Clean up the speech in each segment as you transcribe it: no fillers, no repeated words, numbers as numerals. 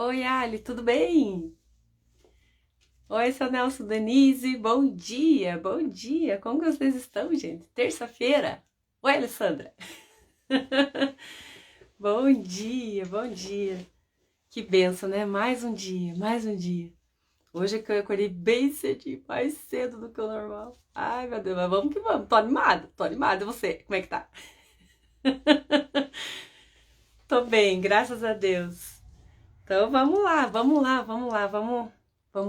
Oi, Ali, tudo bem? Oi, seu Nelson Denise, bom dia, bom dia. Como que vocês estão, gente? Terça-feira. Oi, Alessandra. Bom dia, bom dia. Que benção, né? Mais um dia, mais um dia. Hoje é que eu acordei bem cedinho, mais cedo do que o normal. Ai, meu Deus, mas vamos que vamos. Tô animada, tô animada. E você, como é que tá? Tô bem, graças a Deus. Então vamos lá, vamos lá, vamos lá, vamos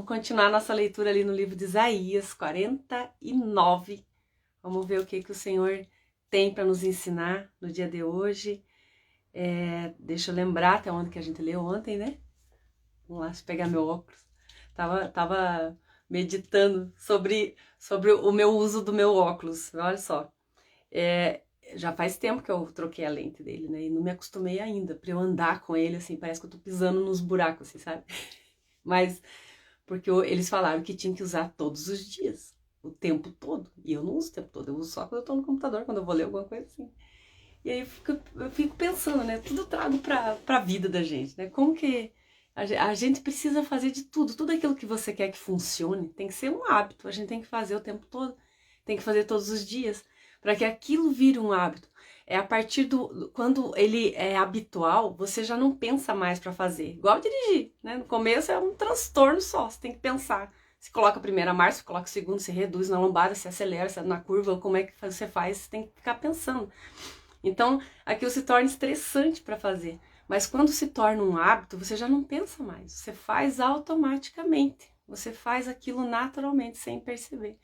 continuar nossa leitura ali no livro de Isaías 49. Vamos ver o que que o Senhor tem para nos ensinar no dia de hoje. Deixa eu lembrar até onde que a gente leu ontem, né? Vamos lá, deixa eu pegar meu óculos. Tava meditando sobre o meu uso do meu óculos. Olha só, é, já faz tempo que eu troquei a lente dele, né? E não me acostumei ainda. Para eu andar com ele, assim, parece que eu tô pisando nos buracos, assim, sabe? Mas porque eles falaram que tinha que usar todos os dias, o tempo todo. E eu não uso o tempo todo, eu uso só quando eu tô no computador, quando eu vou ler alguma coisa assim. E aí eu fico pensando, né? Tudo eu trago pra vida da gente, né? Como que a gente precisa fazer de tudo. Tudo aquilo que você quer que funcione tem que ser um hábito. A gente tem que fazer o tempo todo. Tem que fazer todos os dias. Para que aquilo vire um hábito. É a partir quando ele é habitual, você já não pensa mais para fazer. Igual dirigir, né? No começo é um transtorno só. Você tem que pensar. Você coloca a primeira marcha, você coloca a segunda, você reduz na lombada, você acelera, você na curva, como é que você faz? Você tem que ficar pensando. Então, aquilo se torna estressante para fazer. Mas quando se torna um hábito, você já não pensa mais. Você faz automaticamente. Você faz aquilo naturalmente, sem perceber.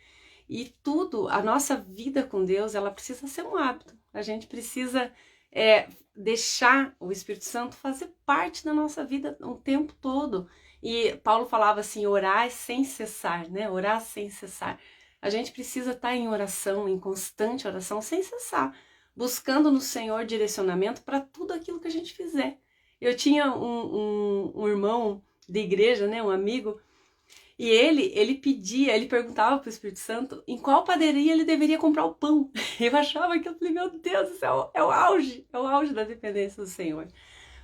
E tudo, a nossa vida com Deus, ela precisa ser um hábito. A gente precisa deixar o Espírito Santo fazer parte da nossa vida o tempo todo. E Paulo falava assim, orar sem cessar, né? Orar sem cessar. A gente precisa estar em oração, em constante oração, sem cessar, buscando no Senhor direcionamento para tudo aquilo que a gente fizer. Eu tinha um irmão de igreja, né, um amigo, e ele pedia, ele perguntava para o Espírito Santo em qual padaria ele deveria comprar o pão. Eu achava que eu falei, meu Deus, isso é o auge da dependência do Senhor.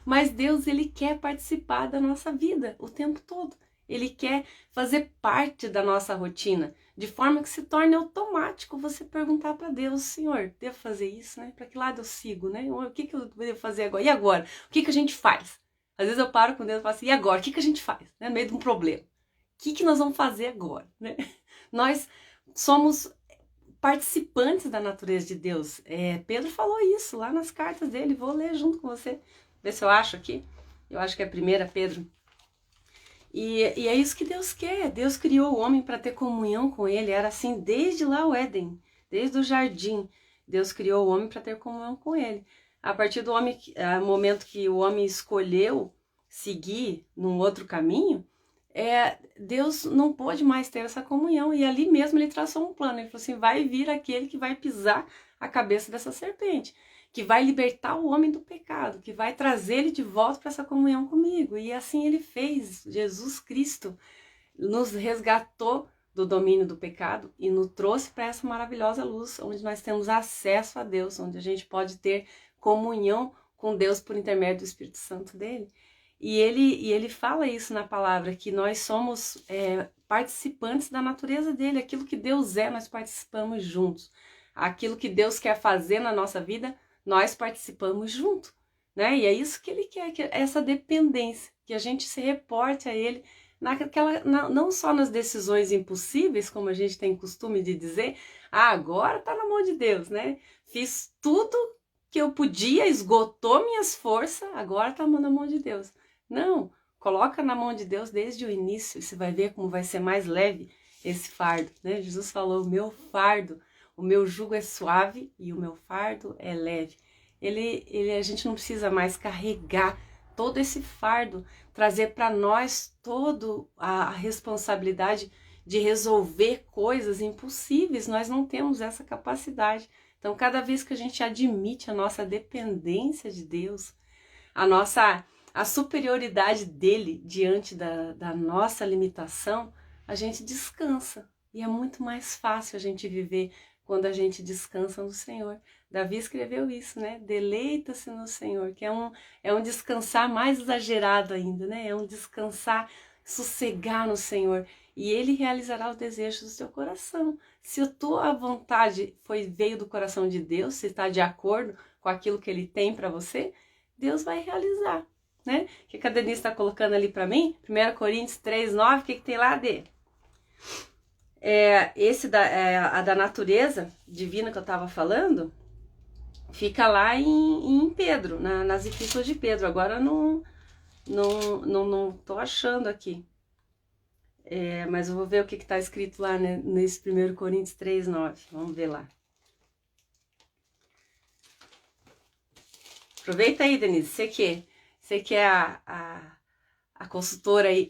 Mas Deus, ele quer participar da nossa vida o tempo todo. Ele quer fazer parte da nossa rotina, de forma que se torne automático você perguntar para Deus, Senhor, devo fazer isso, né? Para que lado eu sigo, né? O que que eu devo fazer agora? E agora? O que que a gente faz? Às vezes eu paro com Deus e falo assim, e agora? O que que a gente faz? Né? No meio de um problema. O que que nós vamos fazer agora, né? Nós somos participantes da natureza de Deus. Pedro falou isso lá nas cartas dele. Vou ler junto com você. Ver se eu acho aqui. Eu acho que é 1 Pedro. E é isso que Deus quer. Deus criou o homem para ter comunhão com ele. Era assim desde lá o Éden, desde o jardim. Deus criou o homem para ter comunhão com ele. A partir do momento que o homem escolheu seguir num outro caminho, Deus não pôde mais ter essa comunhão. E ali mesmo ele traçou um plano. Ele falou assim, vai vir aquele que vai pisar a cabeça dessa serpente, que vai libertar o homem do pecado, que vai trazer ele de volta para essa comunhão comigo. E assim ele fez. Jesus Cristo nos resgatou do domínio do pecado e nos trouxe para essa maravilhosa luz, onde nós temos acesso a Deus, onde a gente pode ter comunhão com Deus por intermédio do Espírito Santo dele. E ele fala isso na palavra, que nós somos participantes da natureza dele. Aquilo que Deus é, nós participamos juntos. Aquilo que Deus quer fazer na nossa vida, nós participamos junto, né? E é isso que ele quer, que essa dependência, que a gente se reporte a ele, não só nas decisões impossíveis, como a gente tem costume de dizer, agora tá na mão de Deus, né? Fiz tudo que eu podia, esgotou minhas forças, agora tá na mão de Deus. Não, coloca na mão de Deus desde o início, e você vai ver como vai ser mais leve esse fardo, né? Jesus falou, meu fardo, o meu jugo é suave e o meu fardo é leve. A gente não precisa mais carregar todo esse fardo, trazer para nós toda a responsabilidade de resolver coisas impossíveis. Nós não temos essa capacidade. Então, cada vez que a gente admite a nossa dependência de Deus, a superioridade dele diante da nossa limitação, a gente descansa. E é muito mais fácil a gente viver quando a gente descansa no Senhor. Davi escreveu isso, né? Deleita-se no Senhor, que é um descansar mais exagerado ainda, né? É um descansar, sossegar no Senhor. E Ele realizará os desejos do seu coração. Se a tua vontade veio do coração de Deus, se está de acordo com aquilo que Ele tem para você, Deus vai realizar, né? O que a Denise está colocando ali para mim? 1 Coríntios 3:9, o que tem lá, Dê? A da natureza divina que eu estava falando, fica lá em Pedro, nas epístolas de Pedro. Agora não tô achando aqui. Mas eu vou ver o que está escrito lá, né, nesse 1 Coríntios 3:9. Vamos ver lá. Aproveita aí, Denise. Você que é a consultora aí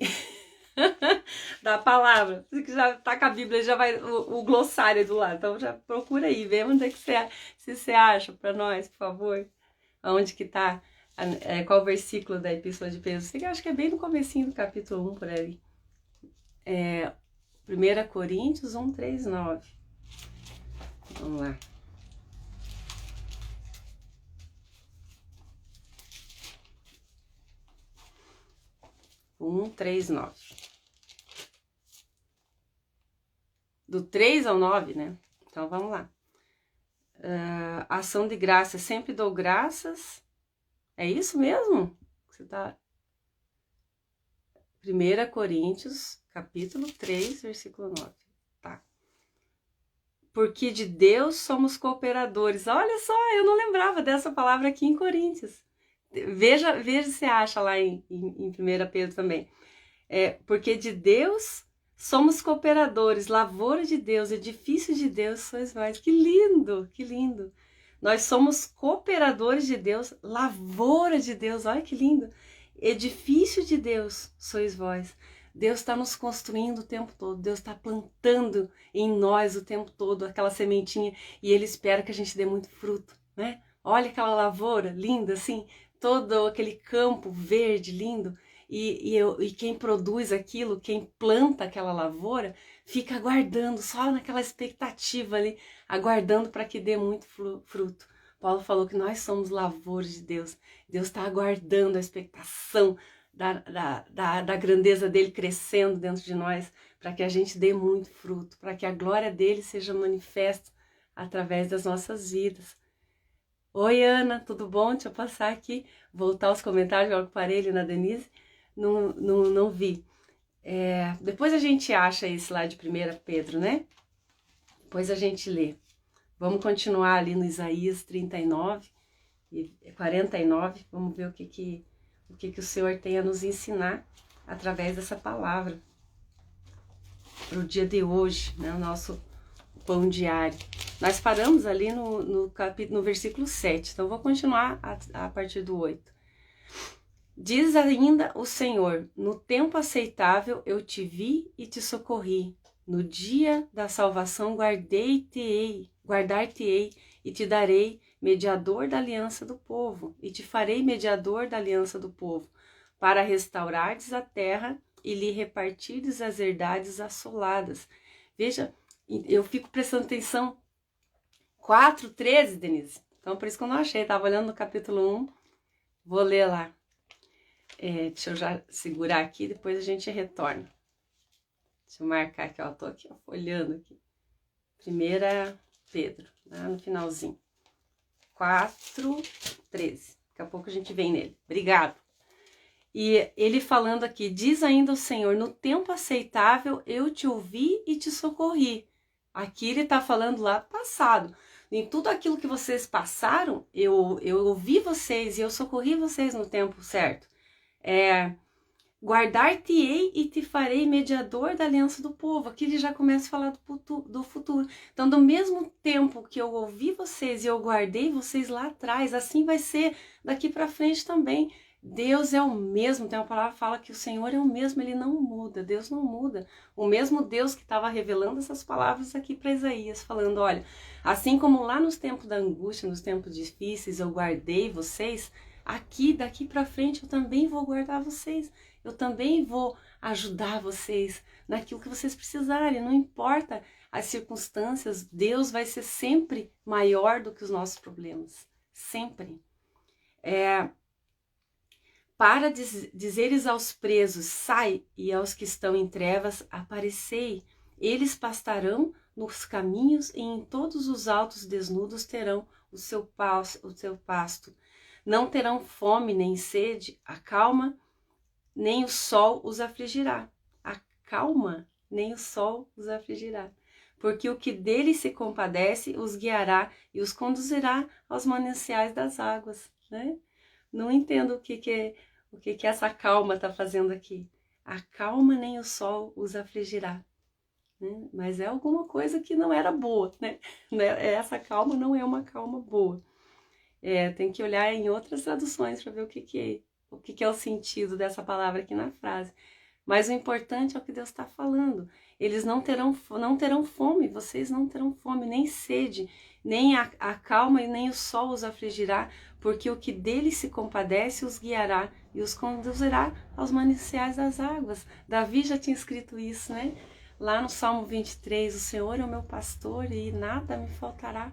da palavra. Você que já tá com a Bíblia, já vai o glossário do lado. Então já procura aí, vê onde é que você acha para nós, por favor. Onde que tá, qual versículo da Epístola de Pedro. Você que acha que é bem no comecinho do capítulo 1, por ali. 1 Coríntios 1:3-9. Vamos lá. 1:3-9. Do 3 ao 9, né? Então vamos lá. Ação de graça, sempre dou graças. É isso mesmo? Você tá. 1 Coríntios, capítulo 3, versículo 9. Tá. Porque de Deus somos cooperadores. Olha só, eu não lembrava dessa palavra aqui em Coríntios. Veja se você acha lá em 1 Pedro também. Porque de Deus somos cooperadores, lavoura de Deus, edifício de Deus sois vós. Que lindo, que lindo. Nós somos cooperadores de Deus, lavoura de Deus, olha que lindo. Edifício de Deus sois vós. Deus está nos construindo o tempo todo, Deus está plantando em nós o tempo todo aquela sementinha e Ele espera que a gente dê muito fruto, né? Olha aquela lavoura linda assim, todo aquele campo verde lindo e quem produz aquilo, quem planta aquela lavoura, fica aguardando, só naquela expectativa ali, aguardando para que dê muito fruto. Paulo falou que nós somos lavouras de Deus. Deus está aguardando a expectação da grandeza dele crescendo dentro de nós, para que a gente dê muito fruto, para que a glória dele seja manifesta através das nossas vidas. Oi, Ana, tudo bom? Deixa eu passar aqui, voltar aos comentários, agora que parei ali na Denise, não vi. Depois a gente acha esse lá de 1 Pedro, né? Depois a gente lê. Vamos continuar ali no Isaías 39 e 49. Vamos ver o que o Senhor tem a nos ensinar através dessa palavra para o dia de hoje, né? O nosso pão diário. Nós paramos ali no versículo 7, então vou continuar a partir do 8. Diz ainda o Senhor: no tempo aceitável eu te vi e te socorri. No dia da salvação guardar-te-ei e te darei mediador da aliança do povo, e te farei mediador da aliança do povo, para restaurardes a terra e lhe repartirdes as herdades assoladas. Veja, eu fico prestando atenção. 4:13, Denise. Então, por isso que eu não achei. Estava olhando no capítulo 1. Vou ler lá. Deixa eu já segurar aqui, depois a gente retorna. Deixa eu marcar aqui, ó. Tô aqui, ó, olhando aqui. 1 Pedro, lá no finalzinho. 4:13. Daqui a pouco a gente vem nele. Obrigado. E ele falando aqui, diz ainda o Senhor: no tempo aceitável eu te ouvi e te socorri. Aqui ele está falando lá passado. Em tudo aquilo que vocês passaram, eu ouvi vocês e eu socorri vocês no tempo certo. Guardar-te-ei e te farei mediador da aliança do povo. Aqui ele já começa a falar do futuro. Então, do mesmo tempo que eu ouvi vocês e eu guardei vocês lá atrás, assim vai ser daqui para frente também. Deus é o mesmo, tem uma palavra que fala que o Senhor é o mesmo, ele não muda, Deus não muda. O mesmo Deus que estava revelando essas palavras aqui para Isaías, falando: olha, assim como lá nos tempos da angústia, nos tempos difíceis eu guardei vocês, aqui, daqui para frente eu também vou guardar vocês, eu também vou ajudar vocês naquilo que vocês precisarem, não importa as circunstâncias, Deus vai ser sempre maior do que os nossos problemas. Sempre. Para dizeres aos presos, sai, e aos que estão em trevas, aparecei. Eles pastarão nos caminhos e em todos os altos desnudos terão o seu pasto. Não terão fome nem sede, a calma, nem o sol os afligirá. A calma, nem o sol os afligirá. Porque o que dele se compadece os guiará e os conduzirá aos mananciais das águas. Né? Não entendo o que essa calma está fazendo aqui. A calma, nem o sol os afligirá. Né? Mas é alguma coisa que não era boa. Né? Essa calma não é uma calma boa. Tem que olhar em outras traduções para ver o que é o sentido dessa palavra aqui na frase. Mas o importante é o que Deus está falando. Eles não terão fome, vocês não terão fome, nem sede, nem a calma e nem o sol os afligirá, porque o que dele se compadece os guiará e os conduzirá aos mananciais das águas. Davi já tinha escrito isso, né? Lá no Salmo 23, o Senhor é o meu pastor e nada me faltará.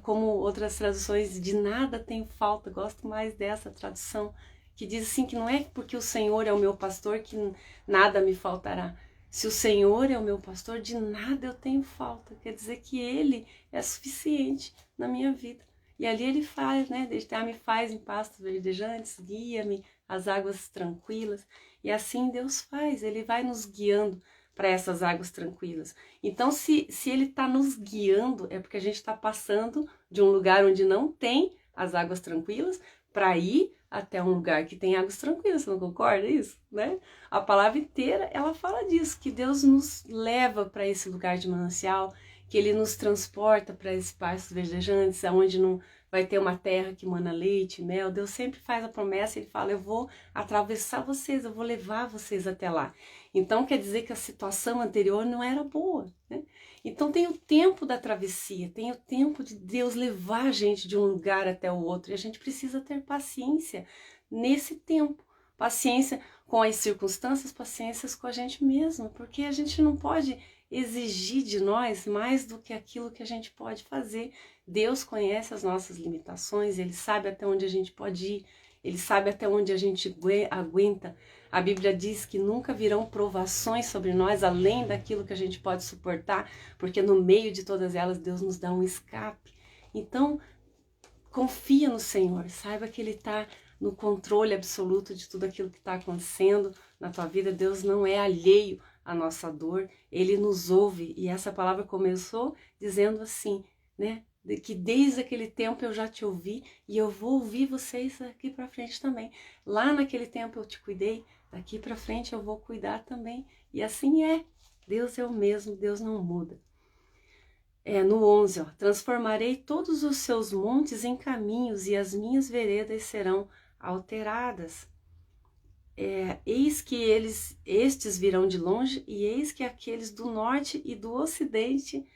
Como outras traduções, de nada tenho falta, gosto mais dessa tradução, que diz assim, que não é porque o Senhor é o meu pastor que nada me faltará. Se o Senhor é o meu pastor, de nada eu tenho falta. Quer dizer que Ele é suficiente na minha vida. E ali Ele faz, né? Me faz em pastos verdejantes, guia-me às águas tranquilas. E assim Deus faz, Ele vai nos guiando para essas águas tranquilas. Então, se Ele está nos guiando, é porque a gente está passando de um lugar onde não tem as águas tranquilas para ir até um lugar que tem águas tranquilas. Você não concorda isso? Né? A palavra inteira, ela fala disso, que Deus nos leva para esse lugar de manancial, que Ele nos transporta para esses pastos verdejantes, onde não vai ter uma terra que mana leite e mel. Deus sempre faz a promessa, Ele fala, eu vou atravessar vocês, eu vou levar vocês até lá. Então quer dizer que a situação anterior não era boa, né? Então tem o tempo da travessia, tem o tempo de Deus levar a gente de um lugar até o outro, e a gente precisa ter paciência nesse tempo. Paciência com as circunstâncias, paciência com a gente mesma, porque a gente não pode exigir de nós mais do que aquilo que a gente pode fazer. Deus conhece as nossas limitações, Ele sabe até onde a gente pode ir, Ele sabe até onde a gente aguenta. A Bíblia diz que nunca virão provações sobre nós além daquilo que a gente pode suportar, porque no meio de todas elas Deus nos dá um escape. Então, confia no Senhor, saiba que Ele está no controle absoluto de tudo aquilo que está acontecendo na tua vida. Deus não é alheio à nossa dor, Ele nos ouve. E essa palavra começou dizendo assim, né? Que desde aquele tempo eu já te ouvi e eu vou ouvir vocês daqui para frente também. Lá naquele tempo eu te cuidei, daqui para frente eu vou cuidar também. E assim é. Deus é o mesmo, Deus não muda. No 11, transformarei todos os seus montes em caminhos e as minhas veredas serão alteradas. Eis que estes virão de longe e eis que aqueles do norte e do ocidente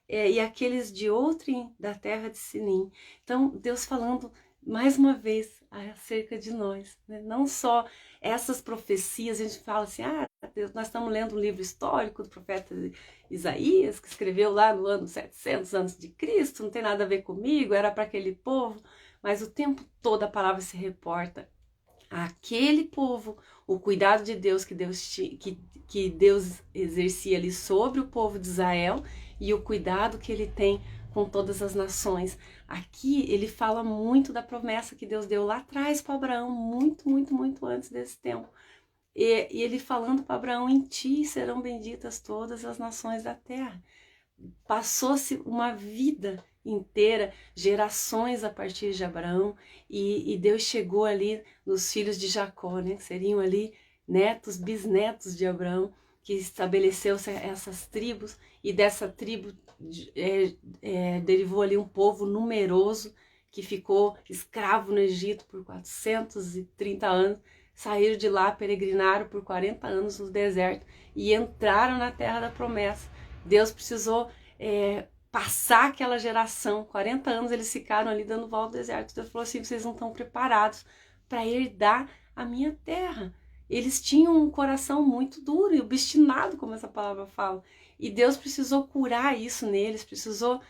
e aqueles de outrem da terra de Sinim. Então, Deus falando mais uma vez acerca de nós, né? Não só essas profecias, a gente fala assim, Deus, nós estamos lendo um livro histórico do profeta Isaías, que escreveu lá no ano 700 a.C., não tem nada a ver comigo, era para aquele povo, mas o tempo todo a palavra se reporta àquele povo, o cuidado de Deus que Deus exercia ali sobre o povo de Israel, e o cuidado que Ele tem com todas as nações. Aqui ele fala muito da promessa que Deus deu lá atrás para Abraão, muito, muito, muito antes desse tempo. E ele falando para Abraão, em ti serão benditas todas as nações da terra. Passou-se uma vida inteira, gerações a partir de Abraão, e Deus chegou ali nos filhos de Jacó, né? Que seriam ali netos, bisnetos de Abraão, que estabeleceu essas tribos, e dessa tribo derivou ali um povo numeroso que ficou escravo no Egito por 430 anos, saíram de lá, peregrinaram por 40 anos no deserto e entraram na terra da promessa. Deus precisou passar aquela geração, 40 anos eles ficaram ali dando volta ao deserto. Deus falou assim, vocês não estão preparados para herdar a minha terra. eles tinham um coração muito duro e obstinado, como essa palavra fala. E Deus precisou curar isso neles, precisou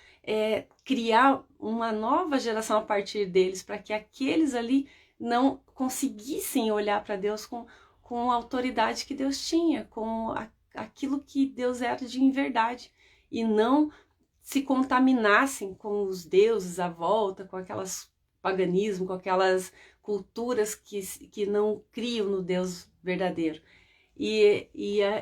criar uma nova geração a partir deles, para que aqueles ali não conseguissem olhar para Deus com a autoridade que Deus tinha, com aquilo que Deus era de verdade, e não se contaminassem com os deuses à volta, com aquelas paganismo, com aquelas culturas que não criam no Deus verdadeiro. E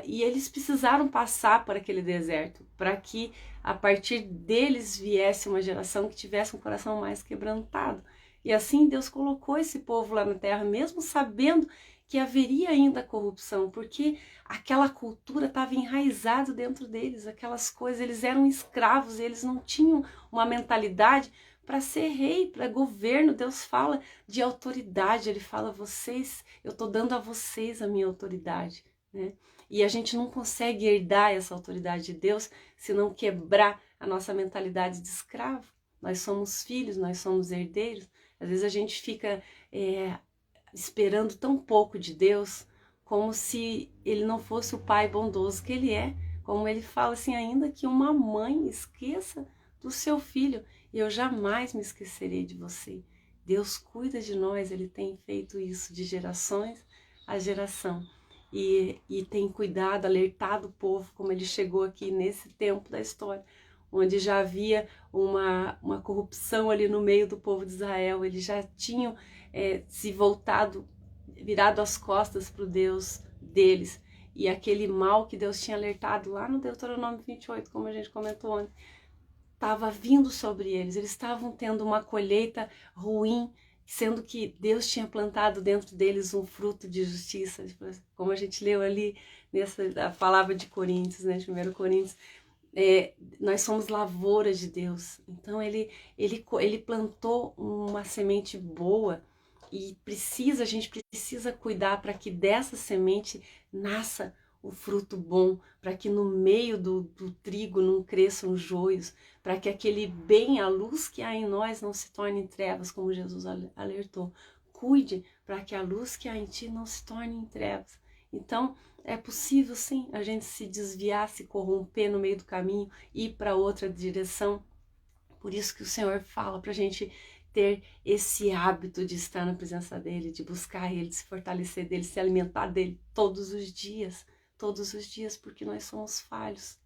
eles precisaram passar por aquele deserto, para que a partir deles viesse uma geração que tivesse um coração mais quebrantado. E assim Deus colocou esse povo lá na terra, mesmo sabendo que haveria ainda corrupção, porque aquela cultura estava enraizada dentro deles, aquelas coisas, eles eram escravos, eles não tinham uma mentalidade para ser rei, para governo. Deus fala de autoridade, ele fala, vocês, eu estou dando a vocês a minha autoridade, né? E a gente não consegue herdar essa autoridade de Deus se não quebrar a nossa mentalidade de escravo. Nós somos filhos, nós somos herdeiros. Às vezes a gente fica esperando tão pouco de Deus, como se ele não fosse o pai bondoso que ele é. Como ele fala assim, ainda que uma mãe esqueça do seu filho, eu jamais me esquecerei de você. Deus cuida de nós, ele tem feito isso de gerações a geração. E tem cuidado, alertado o povo, como ele chegou aqui nesse tempo da história, onde já havia uma corrupção ali no meio do povo de Israel. Eles já tinham se voltado, virado as costas para o Deus deles. E aquele mal que Deus tinha alertado lá no Deuteronômio 28, como a gente comentou ontem, estava vindo sobre eles. Eles estavam tendo uma colheita ruim, sendo que Deus tinha plantado dentro deles um fruto de justiça, como a gente leu ali nessa palavra de Coríntios, né, 1 Coríntios. Nós somos lavouras de Deus. Então ele plantou uma semente boa, e a gente precisa cuidar para que dessa semente nasça o fruto bom, para que no meio do trigo não cresçam joios, para que aquele bem, a luz que há em nós não se torne em trevas, como Jesus alertou. Cuide para que a luz que há em ti não se torne em trevas. Então, é possível sim a gente se desviar, se corromper no meio do caminho, ir para outra direção. Por isso que o Senhor fala para a gente ter esse hábito de estar na presença dEle, de buscar Ele, de se fortalecer dEle, se alimentar dEle todos os dias, porque nós somos falhos.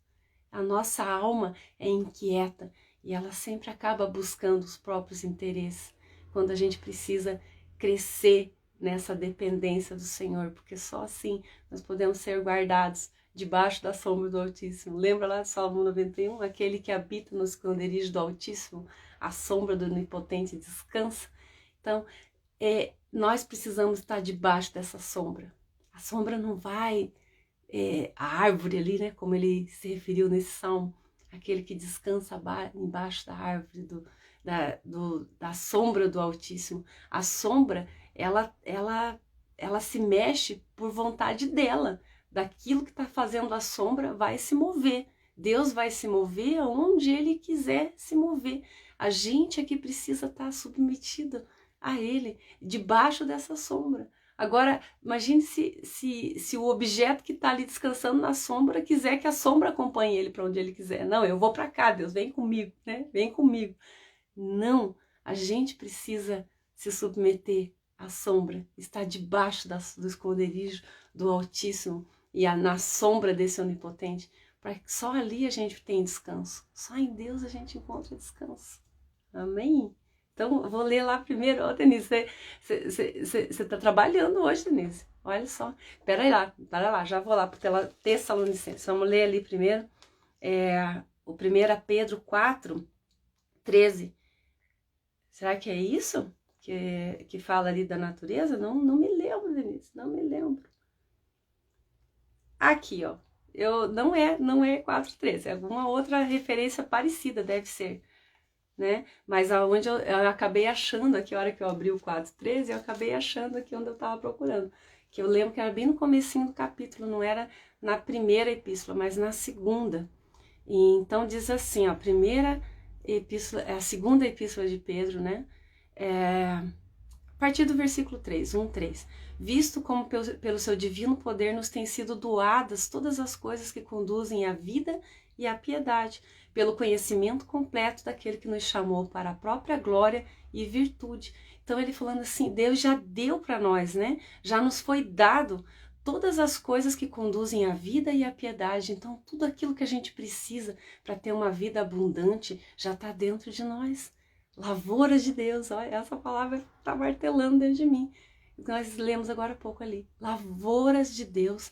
A nossa alma é inquieta e ela sempre acaba buscando os próprios interesses, quando a gente precisa crescer nessa dependência do Senhor, porque só assim nós podemos ser guardados debaixo da sombra do Altíssimo. Lembra lá de Salmo 91? Aquele que habita no esconderijo do Altíssimo, a sombra do Onipotente descansa. Então, nós precisamos estar debaixo dessa sombra. A sombra não vai... a árvore ali, né, como ele se referiu nesse salmo, aquele que descansa embaixo da árvore, da sombra do Altíssimo. A sombra, ela se mexe por vontade dela. Daquilo que está fazendo a sombra vai se mover. Deus vai se mover aonde Ele quiser se mover. A gente aqui precisa estar submetido a Ele, debaixo dessa sombra. Agora, imagine se o objeto que está ali descansando na sombra quiser que a sombra acompanhe ele para onde ele quiser. Não, eu vou para cá, Deus, vem comigo, né? Vem comigo. Não, a gente precisa se submeter à sombra, estar debaixo do esconderijo do Altíssimo e na sombra desse Onipotente, para que só ali a gente tenha descanso. Só em Deus a gente encontra descanso. Amém? Então, eu vou ler lá primeiro. Ô, Denise, você tá trabalhando hoje, Denise. Olha só. Pera lá, já vou lá para Tessalonicenses. Vamos ler ali primeiro. O 1 Pedro 4, 13. Será que é isso que fala ali da natureza? Não me lembro, Denise, não me lembro. Aqui, ó. Não é 4:13, é alguma outra referência parecida, deve ser. Né? Mas aonde eu acabei achando aqui, a hora que eu abri o 4:13, eu acabei achando aqui onde eu estava procurando. Que eu lembro que era bem no comecinho do capítulo, não era na primeira epístola, mas na segunda. E então diz assim, ó, a segunda epístola de Pedro, né? A partir do versículo 3, 1:3. Visto como pelo seu divino poder nos têm sido doadas todas as coisas que conduzem à vida e à piedade, pelo conhecimento completo daquele que nos chamou para a própria glória e virtude. Então ele falando assim, Deus já deu para nós, né? Já nos foi dado todas as coisas que conduzem à vida e à piedade. Então tudo aquilo que a gente precisa para ter uma vida abundante já está dentro de nós. Lavouras de Deus, olha, essa palavra está martelando dentro de mim. Nós lemos agora há pouco ali, lavouras de Deus,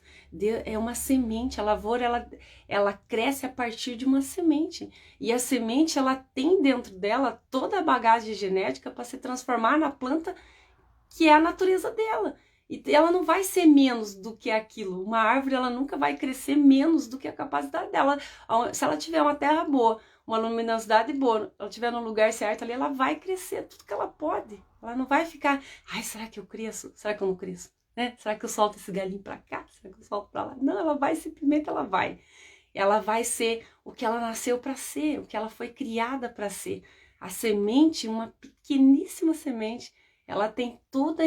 é uma semente, a lavoura ela cresce a partir de uma semente, e a semente ela tem dentro dela toda a bagagem genética para se transformar na planta que é a natureza dela, e ela não vai ser menos do que aquilo. Uma árvore ela nunca vai crescer menos do que a capacidade dela. Se ela tiver uma terra boa, uma luminosidade boa, ela estiver no lugar certo ali, ela vai crescer tudo que ela pode. Ela não vai ficar, ai, será que eu cresço? Será que eu não cresço? Né? Será que eu solto esse galinho para cá? Será que eu solto para lá? Não, ela vai, simplesmente ela vai. Ela vai ser o que ela nasceu para ser, o que ela foi criada para ser. A semente, uma pequeníssima semente, ela tem toda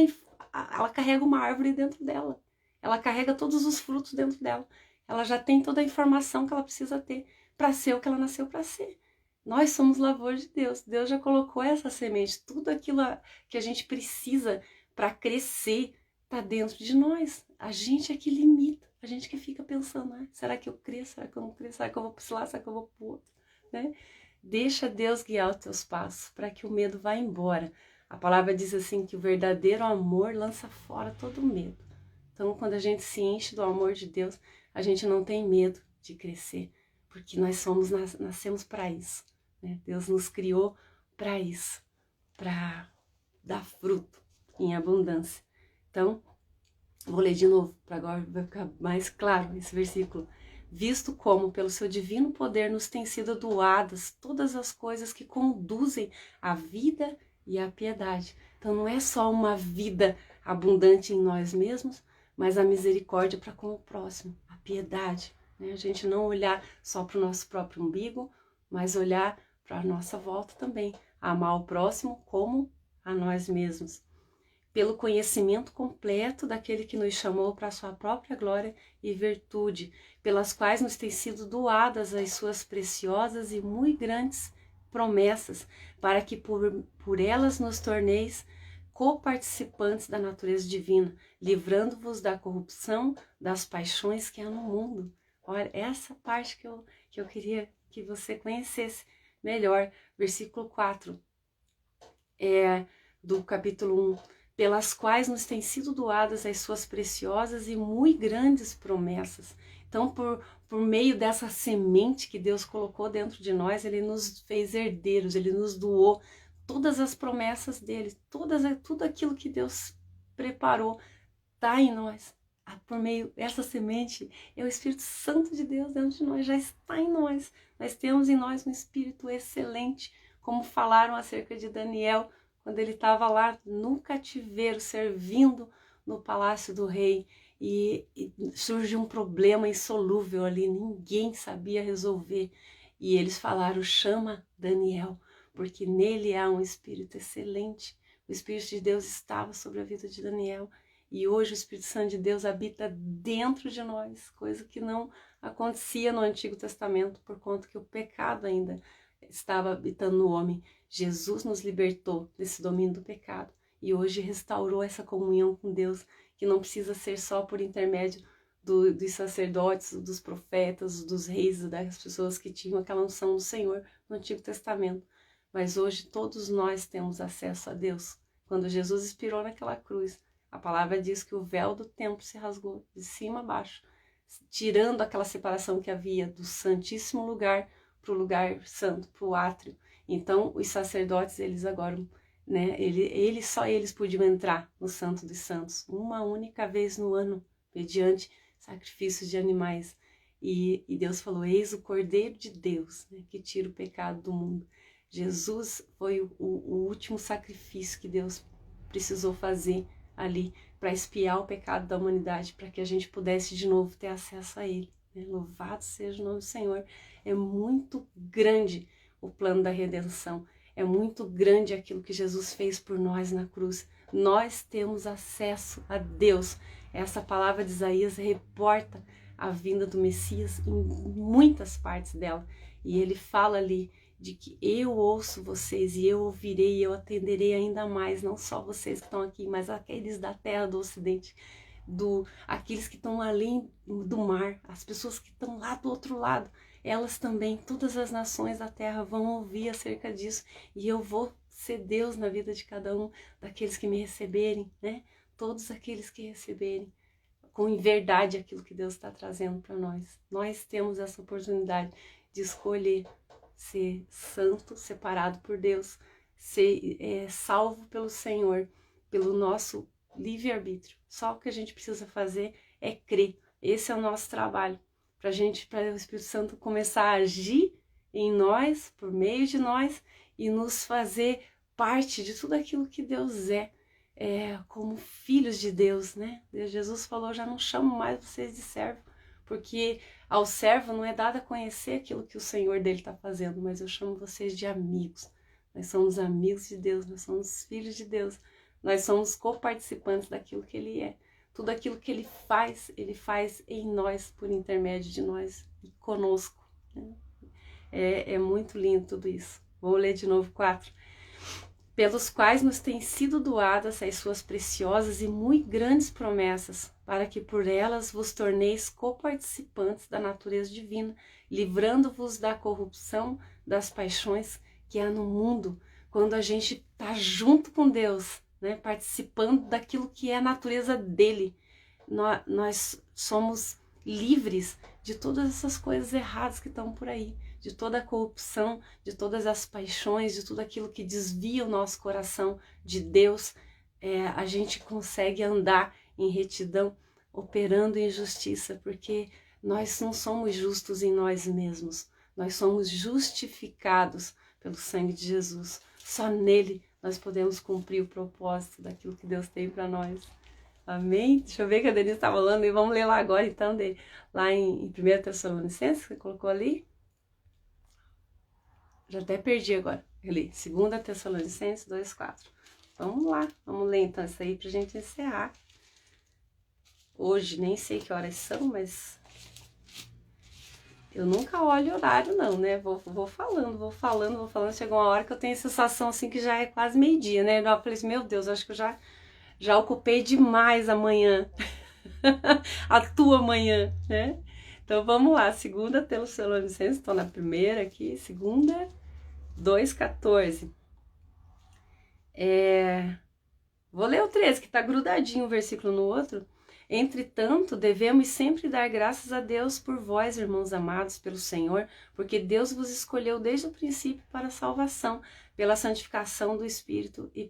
ela carrega uma árvore dentro dela. Ela carrega todos os frutos dentro dela. Ela já tem toda a informação que ela precisa ter para ser o que ela nasceu para ser. Nós somos lavoura de Deus. Deus já colocou essa semente. Tudo aquilo que a gente precisa para crescer está dentro de nós. A gente é que limita. A gente que fica pensando, será que eu cresço? Será que eu não cresço? Será que eu vou para esse lado? Será que eu vou para o outro? Né? Deixa Deus guiar os teus passos para que o medo vá embora. A palavra diz assim que o verdadeiro amor lança fora todo medo. Então, quando a gente se enche do amor de Deus, a gente não tem medo de crescer, porque nós nascemos para isso. Né? Deus nos criou para isso, para dar fruto em abundância. Então, vou ler de novo, para agora vai ficar mais claro esse versículo. Visto como, pelo seu divino poder, nos têm sido doadas todas as coisas que conduzem à vida e à piedade. Então, não é só uma vida abundante em nós mesmos, mas a misericórdia para com o próximo, a piedade. Né? A gente não olhar só para o nosso próprio umbigo, mas olhar para a nossa volta também. Amar o próximo como a nós mesmos. Pelo conhecimento completo daquele que nos chamou para a sua própria glória e virtude, pelas quais nos têm sido doadas as suas preciosas e muito grandes promessas, para que por elas nos torneis coparticipantes da natureza divina, livrando-vos da corrupção das paixões que há no mundo. Olha, essa parte que eu queria que você conhecesse melhor. Versículo 4 do capítulo 1. Pelas quais nos têm sido doadas as suas preciosas e muito grandes promessas. Então, por meio dessa semente que Deus colocou dentro de nós, Ele nos fez herdeiros, Ele nos doou todas as promessas dele, tudo aquilo que Deus preparou está em nós. Por meio dessa semente, é o Espírito Santo de Deus dentro de nós, já está em nós. Nós temos em nós um Espírito excelente, como falaram acerca de Daniel, quando ele estava lá no cativeiro, servindo no palácio do rei, e surgiu um problema insolúvel ali, ninguém sabia resolver. E eles falaram, chama Daniel, porque nele há um Espírito excelente. O Espírito de Deus estava sobre a vida de Daniel. E hoje o Espírito Santo de Deus habita dentro de nós, coisa que não acontecia no Antigo Testamento, por conta que o pecado ainda estava habitando no homem. Jesus nos libertou desse domínio do pecado e hoje restaurou essa comunhão com Deus, que não precisa ser só por intermédio dos sacerdotes, dos profetas, dos reis, das pessoas que tinham aquela unção do Senhor no Antigo Testamento. Mas hoje todos nós temos acesso a Deus. Quando Jesus expirou naquela cruz, a palavra diz que o véu do templo se rasgou de cima a baixo, tirando aquela separação que havia do santíssimo lugar para o lugar santo, para o átrio. Então, os sacerdotes, eles agora, né, só eles podiam entrar no Santo dos Santos, uma única vez no ano, mediante sacrifícios de animais. E Deus falou, eis o Cordeiro de Deus, né, que tira o pecado do mundo. Jesus foi o último sacrifício que Deus precisou fazer ali para expiar o pecado da humanidade, para que a gente pudesse de novo ter acesso a Ele. Né? Louvado seja o nome do Senhor. É muito grande o plano da redenção. É muito grande aquilo que Jesus fez por nós na cruz. Nós temos acesso a Deus. Essa palavra de Isaías reporta a vinda do Messias em muitas partes dela. E ele fala ali de que eu ouço vocês e eu ouvirei e eu atenderei ainda mais, não só vocês que estão aqui, mas aqueles da terra do ocidente, aqueles que estão além do mar, as pessoas que estão lá do outro lado, elas também, todas as nações da terra vão ouvir acerca disso, e eu vou ser Deus na vida de cada um daqueles que me receberem, né? Todos aqueles que receberem com verdade aquilo que Deus está trazendo para nós. Nós temos essa oportunidade de escolher ser santo, separado por Deus, ser salvo pelo Senhor, pelo nosso livre-arbítrio. Só o que a gente precisa fazer é crer. Esse é o nosso trabalho. Para o Espírito Santo começar a agir em nós, por meio de nós, e nos fazer parte de tudo aquilo que Deus é, como filhos de Deus, né? Jesus falou, já não chamo mais vocês de servo, porque ao servo não é dado a conhecer aquilo que o Senhor dele está fazendo, mas eu chamo vocês de amigos. Nós somos amigos de Deus, nós somos filhos de Deus, nós somos coparticipantes daquilo que Ele é. Tudo aquilo que Ele faz em nós, por intermédio de nós e conosco. Né? É muito lindo tudo isso. Vou ler de novo 4. Pelos quais nos têm sido doadas as suas preciosas e muito grandes promessas, para que por elas vos torneis coparticipantes da natureza divina, livrando-vos da corrupção das paixões que há no mundo. Quando a gente está junto com Deus, né, participando daquilo que é a natureza dele, nós somos livres de todas essas coisas erradas que estão por aí, de toda a corrupção, de todas as paixões, de tudo aquilo que desvia o nosso coração de Deus. A gente consegue andar em retidão, operando em justiça, porque nós não somos justos em nós mesmos, nós somos justificados pelo sangue de Jesus. Só nele nós podemos cumprir o propósito daquilo que Deus tem para nós. Amém? Deixa eu ver que a Denise está falando e vamos ler lá agora então, lá em 1 Tessalonicenses, que você colocou ali. Já até perdi agora. Eu li 2 Tessalonicenses 2:4. Vamos lá, vamos ler então isso aí pra gente encerrar. Hoje nem sei que horas são, mas eu nunca olho o horário não, né? Vou falando. Chegou uma hora que eu tenho a sensação assim que já é quase meio-dia, né? Eu falei assim, meu Deus, acho que eu já ocupei demais amanhã. A tua manhã, né? Então vamos lá, 2 Tessalonicenses, estou na primeira aqui, 2:14. Vou ler o 13, que está grudadinho um versículo no outro. Entretanto, devemos sempre dar graças a Deus por vós, irmãos amados pelo Senhor, porque Deus vos escolheu desde o princípio para a salvação, pela santificação do Espírito e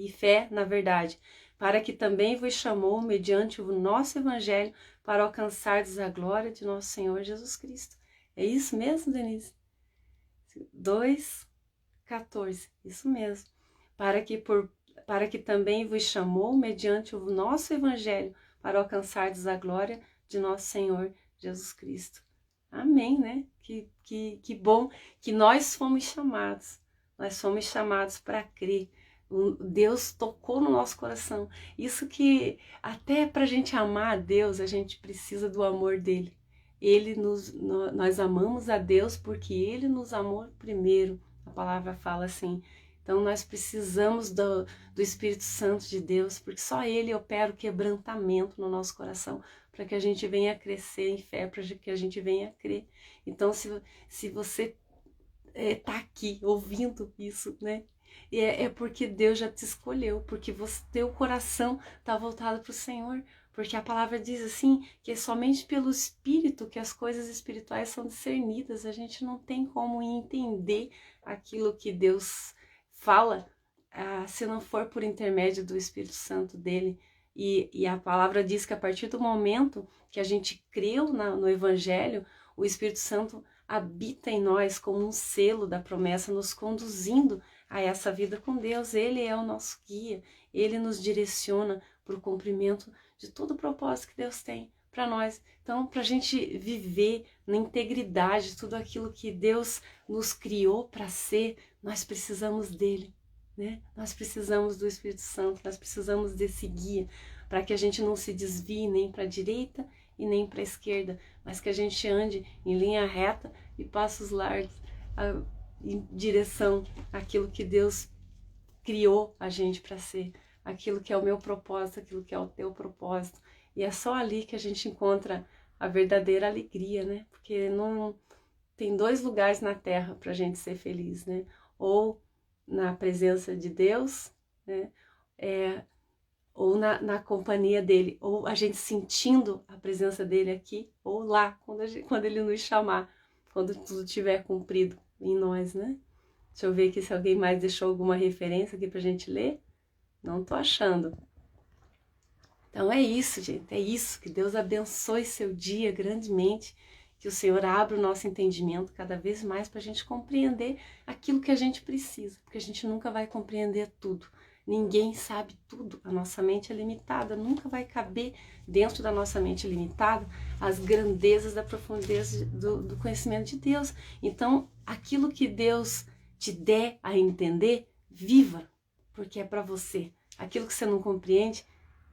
fé na verdade, para que também vos chamou, mediante o nosso Evangelho, para alcançardes a glória de nosso Senhor Jesus Cristo. É isso mesmo, Denise? 2:14, isso mesmo. Para que também vos chamou, mediante o nosso Evangelho, para alcançardes a glória de nosso Senhor Jesus Cristo. Amém, né? Que bom que nós fomos chamados para crer. Deus tocou no nosso coração. Isso que até para a gente amar a Deus, a gente precisa do amor dele. Nós amamos a Deus porque Ele nos amou primeiro. A palavra fala assim. Então nós precisamos do Espírito Santo de Deus, porque só Ele opera o quebrantamento no nosso coração, para que a gente venha crescer em fé, para que a gente venha crer. Então se você está aqui ouvindo isso, né? É porque Deus já te escolheu, porque teu coração está voltado para o Senhor, porque a palavra diz assim, que é somente pelo Espírito que as coisas espirituais são discernidas. A gente não tem como entender aquilo que Deus fala, se não for por intermédio do Espírito Santo dele. E a palavra diz que a partir do momento que a gente creu no Evangelho, o Espírito Santo habita em nós como um selo da promessa, nos conduzindo a essa vida com Deus. Ele é o nosso guia, ele nos direciona para o cumprimento de todo o propósito que Deus tem para nós. Então, para a gente viver na integridade tudo aquilo que Deus nos criou para ser, nós precisamos dele, né? Nós precisamos do Espírito Santo, nós precisamos desse guia, para que a gente não se desvie nem para a direita e nem para a esquerda, mas que a gente ande em linha reta e passos largos, em direção àquilo que Deus criou a gente para ser, aquilo que é o meu propósito, aquilo que é o teu propósito. E é só ali que a gente encontra a verdadeira alegria, né? Porque não tem dois lugares na terra para a gente ser feliz, né? Ou na presença de Deus, né? Ou na companhia dele, ou a gente sentindo a presença dele aqui, ou lá, quando ele nos chamar, quando tudo tiver cumprido em nós, né? Deixa eu ver aqui se alguém mais deixou alguma referência aqui pra gente ler. Não tô achando. Então é isso, gente, é isso. Que Deus abençoe seu dia grandemente, que o Senhor abra o nosso entendimento cada vez mais para a gente compreender aquilo que a gente precisa, porque a gente nunca vai compreender tudo. Ninguém sabe tudo, a nossa mente é limitada, nunca vai caber dentro da nossa mente limitada as grandezas da profundeza do conhecimento de Deus. Então, aquilo que Deus te der a entender, viva, porque é para você. Aquilo que você não compreende,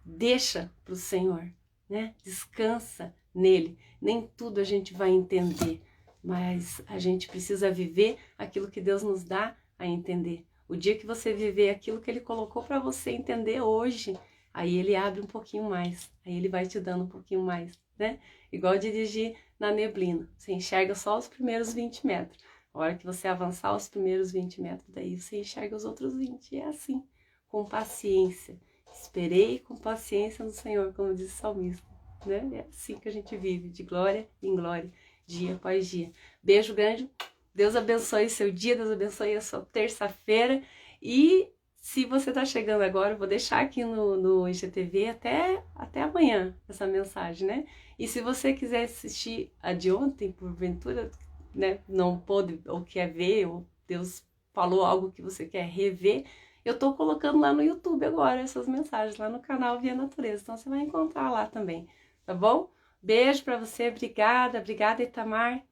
deixa para o Senhor, né? Descansa nele. Nem tudo a gente vai entender, mas a gente precisa viver aquilo que Deus nos dá a entender. O dia que você viver aquilo que ele colocou para você entender hoje, aí ele abre um pouquinho mais, aí ele vai te dando um pouquinho mais, né? Igual dirigir na neblina, você enxerga só os primeiros 20 metros. A hora que você avançar os primeiros 20 metros, daí você enxerga os outros 20. E é assim, com paciência. Esperei com paciência no Senhor, como diz o salmista, né? É assim que a gente vive, de glória em glória, dia após dia. Beijo grande. Deus abençoe seu dia, Deus abençoe a sua terça-feira. E se você está chegando agora, eu vou deixar aqui no IGTV até amanhã essa mensagem, né? E se você quiser assistir a de ontem, porventura, né, não pôde ou quer ver, ou Deus falou algo que você quer rever, eu tô colocando lá no YouTube agora essas mensagens, lá no canal Via Natureza. Então você vai encontrar lá também, tá bom? Beijo pra você, obrigada Itamar.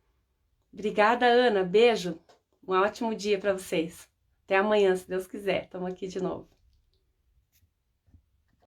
Obrigada, Ana. Beijo. Um ótimo dia para vocês. Até amanhã, se Deus quiser. Estamos aqui de novo.